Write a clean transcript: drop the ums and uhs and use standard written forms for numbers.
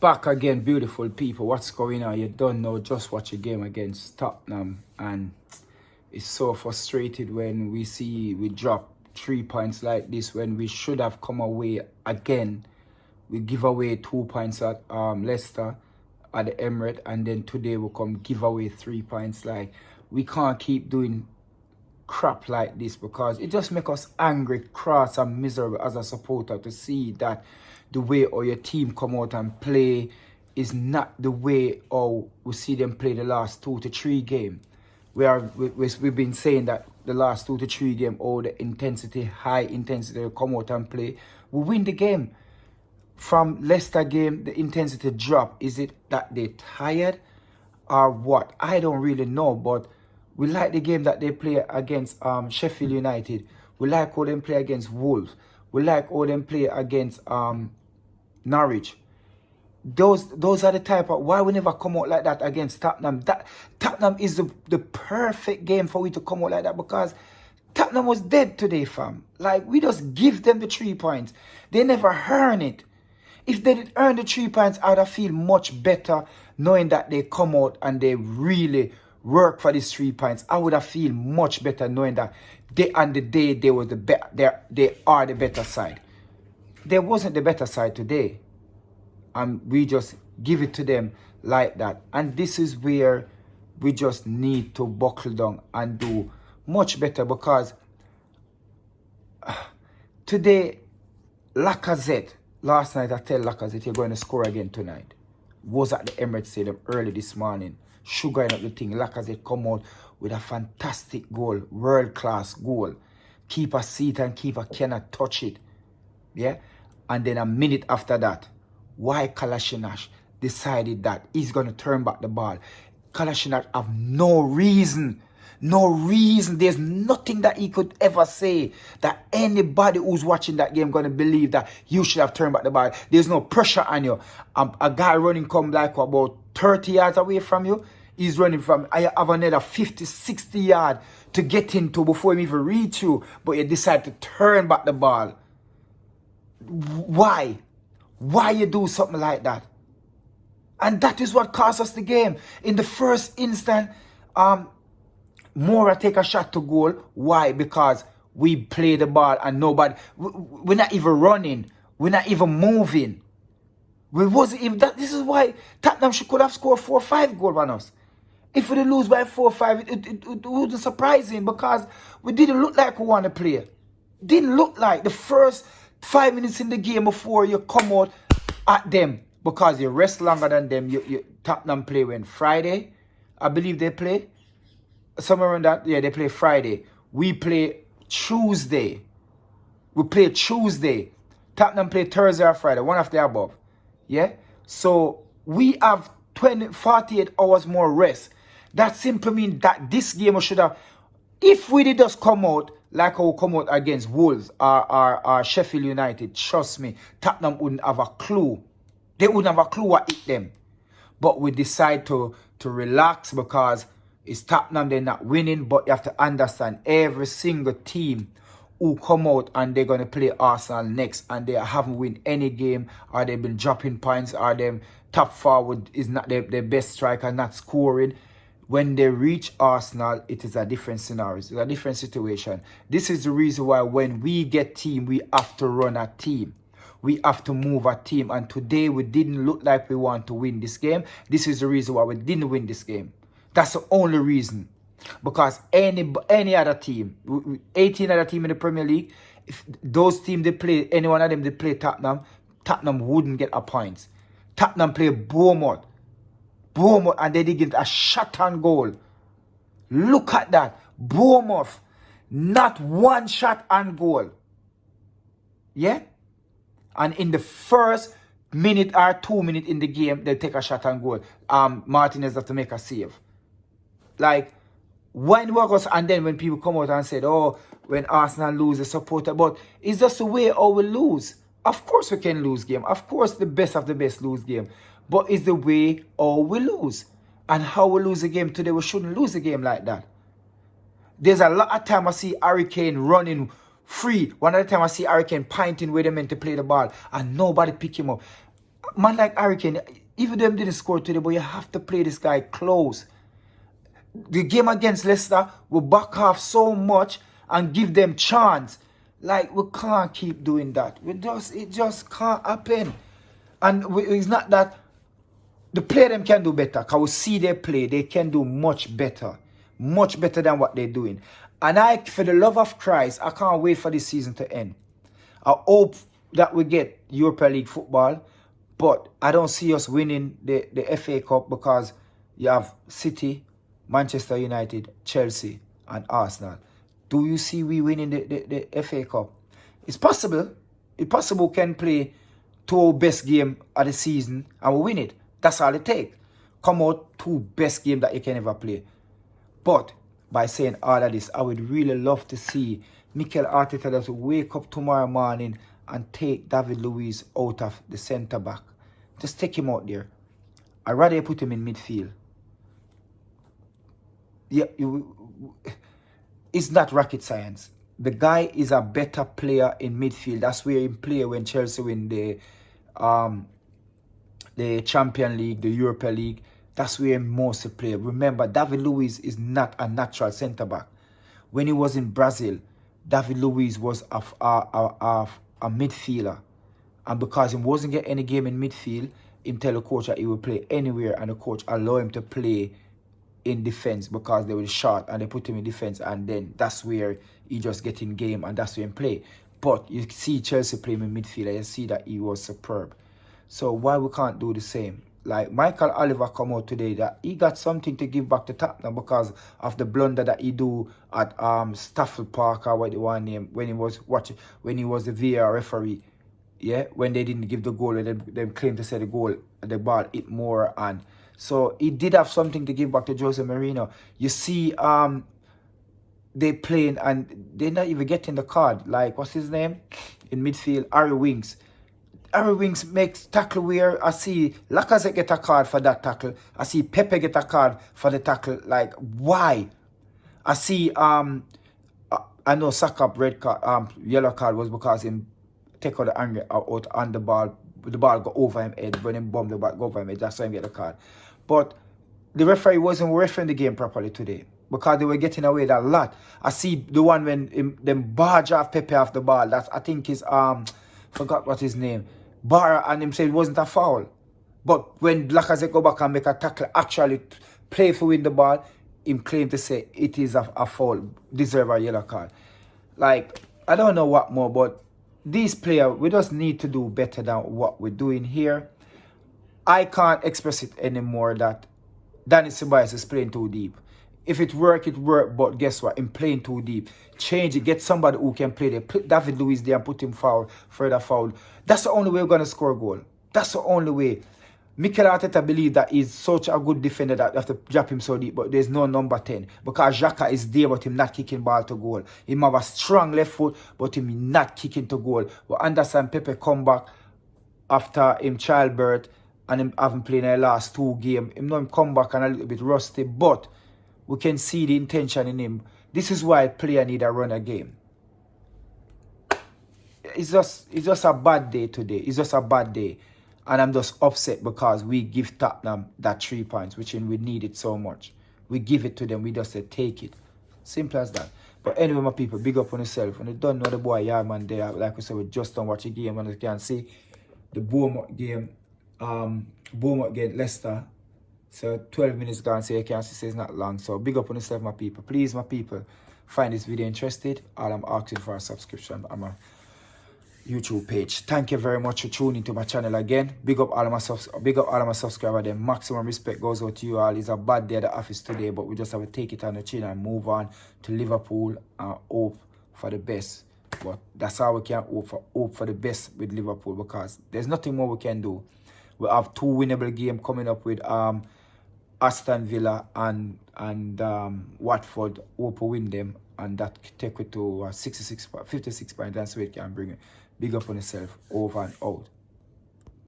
Back again, beautiful people. What's going on? You don't know. Just watch a game against Tottenham, and it's so frustrated when we see we drop 3 points like this when we should have come away again. We give away 2 points at Leicester at the Emirates, and then today we come give away 3 points. Like, we can't keep doing crap like this because it just makes us angry, cross, and miserable as a supporter to see that the way or your team come out and play is not the way or we see them play the last 2 to 3 games. We've been saying that the last 2 to 3 games, or the intensity, high intensity, they come out and play, we win the game. From Leicester game, the intensity drop. Is it that they're tired or what? I don't really know, but we like the game that they play against Sheffield United. We like how they play against Wolves. We like how they play against Norwich. Those are the type of, why we never come out like that against Tottenham. Tottenham is the perfect game for we to come out like that, because Tottenham was dead today, fam. Like, we just give them the 3 points. They never earn it. If they did earn the 3 points, I'd feel much better knowing that they come out and they really work for these 3 points. I would have feel much better knowing that they are the better side. They wasn't the better side today, and we just give it to them like that. And this is where we just need to buckle down and do much better, because today, Lacazette, last night I tell Lacazette you're going to score again tonight, was at the Emirates Stadium early this morning, sugaring up the thing. Lacazette come out with a fantastic goal, world-class goal. Keeper seat and keeper cannot touch it. Yeah? And then a minute after that, why Kolasinac decided that he's going to turn back the ball. Kolasinac have no reason. There's nothing that he could ever say that anybody who's watching that game going to believe that you should have turned back the ball. There's no pressure on you. A guy running come like about 30 yards away from you. He's running from, I have another 50, 60 yards to get into before he even reach you. But you decide to turn back the ball. Why? Why you do something like that? And that is what cost us the game. In the first instant, Mora take a shot to goal. Why? Because we play the ball and nobody, we're not even running. We're not even moving. We wasn't even that. This is why Tottenham could have scored 4 or 5 goals on us. If we lose by 4 or 5, it wouldn't surprise him, because we didn't look like we want to play. Didn't look like the first 5 minutes in the game before you come out at them, because you rest longer than them. Tottenham play when Friday, I believe they play. Somewhere around that, yeah, they play Friday. We play Tuesday. Tottenham play Thursday or Friday, one of the above. Yeah? So we have 48 hours more rest. That simply means that this game we should have, if we did just come out like how we come out against Wolves or Sheffield United, trust me, Tottenham wouldn't have a clue. They wouldn't have a clue what hit them. But we decide to relax because it's Tottenham, they're not winning. But you have to understand, every single team who come out and they're going to play Arsenal next and they haven't won any game, or they've been dropping points, or them top forward is not their best striker, not scoring. When they reach Arsenal, it is a different scenario. It's a different situation. This is the reason why when we get team, we have to run a team. We have to move a team. And today we didn't look like we want to win this game. This is the reason why we didn't win this game. That's the only reason. Because any other team, 18 other team in the Premier League, if those teams they play, any one of them they play Tottenham wouldn't get a point. Tottenham play Bournemouth, and they did get a shot on goal. Look at that. Bournemouth, not one shot on goal. Yeah? And in the first minute or 2 minutes in the game, they take a shot on goal. Martinez have to make a save. Like, when we go, and then when people come out and say, oh, when Arsenal lose, the supporter, but it's just the way how we lose. Of course we can lose game. Of course the best of the best lose game. But it's the way how we lose. And how we lose a game today, we shouldn't lose a game like that. There's a lot of time I see Harry Kane running free. One other time I see Harry Kane pointing where they meant to play the ball and nobody pick him up. man like Hurricane, even though them didn't score today, but you have to play this guy close. The game against Leicester, we back off so much and give them chance. Like, we can't keep doing that. It just can't happen. And it's not that the player them can do better, because we see they play, they can do much better than what they're doing. And for the love of Christ, I can't wait for this season to end. I hope that we get Europa League football, but I don't see us winning the FA Cup, because you have City, Manchester United, Chelsea, and Arsenal. Do you see we winning the FA Cup? It's possible. It's possible we can play 2 best game of the season and we win it. That's all it takes. Come out 2 best games that you can ever play. But by saying all of this, I would really love to see Mikel Arteta just wake up tomorrow morning and take David Luiz out of the centre back. Just take him out there. I'd rather put him in midfield. Yeah, it's not rocket science. The guy is a better player in midfield. That's where he play when Chelsea win the Champions League, the Europa League. That's where he mostly play. Remember, David Luiz is not a natural centre back. When he was in Brazil, David Luiz was a midfielder, and because he wasn't getting any game in midfield, he tell the coach that he would play anywhere, and the coach allow him to play in defense because they were short, and they put him in defense, and then that's where he just get in game, and that's where he play. But you see Chelsea play him in midfield, and you see that he was superb. So why we can't do the same? Like Michael Oliver come out today that he got something to give back to Tottenham because of the blunder that he do at Stafford Park, or what they want name, when he was the VAR referee. Yeah, when they didn't give the goal, and they claimed to say the ball hit more, and so he did have something to give back to Jose Mourinho. You see, they playing and they're not even getting the card. Like, what's his name in midfield? Harry Winks. Harry Winks makes tackle where I see Lacazette get a card for that tackle. I see Pepe get a card for the tackle. Like, why? I see I know Saka red card, yellow card was because him take out the anger out on the ball go over him head. When him bomb the ball go over him head, that's why he get the card. But the referee wasn't refereeing the game properly today, because they were getting away with a lot. I see the one when them barge off Pepe off the ball. That's, I think is forgot what his name. Barra, and him said it wasn't a foul. But when Lacazette go back and make a tackle, actually play for win the ball, him claim to say it is a foul, deserve a yellow card. Like, I don't know what more, but these players, we just need to do better than what we're doing here. I can't express it anymore that Danny Ceballos is playing too deep. If it work, it work, but guess what? I'm playing too deep. Change it, get somebody who can play there. Put David Luiz there and put him further forward. That's the only way we're going to score a goal. That's the only way. Mikel Arteta believes that he's such a good defender that you have to drop him so deep, but there's no number 10. Because Xhaka is there, but him not kicking ball to goal. He have a strong left foot, but him not kicking to goal. But Anderson Pepe come back after him childbirth, and him haven't played in the last 2 games. Him know him come back and a little bit rusty, but we can see the intention in him. This is why a player need a run a game. It's just a bad day today. It's just a bad day. And I'm just upset because we give Tottenham that 3 points, which we need it so much. We give it to them. We just say, take it. Simple as that. But anyway, my people, big up on yourself. When you don't know the boy, yeah, man, there. Like we said, we just don't watch a game. And you can see the Bournemouth game, Bournemouth against Leicester. So 12 minutes gone, so you can see it's not long. So big up on yourself, my people. Please, my people, find this video interested. All I'm asking for a subscription on my YouTube page. Thank you very much for tuning to my channel again. Big up all of my subscribers. The maximum respect goes out to you all. It's a bad day at the office today, but we just have to take it on the chin and move on to Liverpool and hope for the best. But that's how we can hope for the best with Liverpool, because there's nothing more we can do. We have 2 winnable games coming up with Aston Villa and Watford. Hope we win them, and that take it to 56 points. That's where it can bring it. Big up on yourself. Over and out.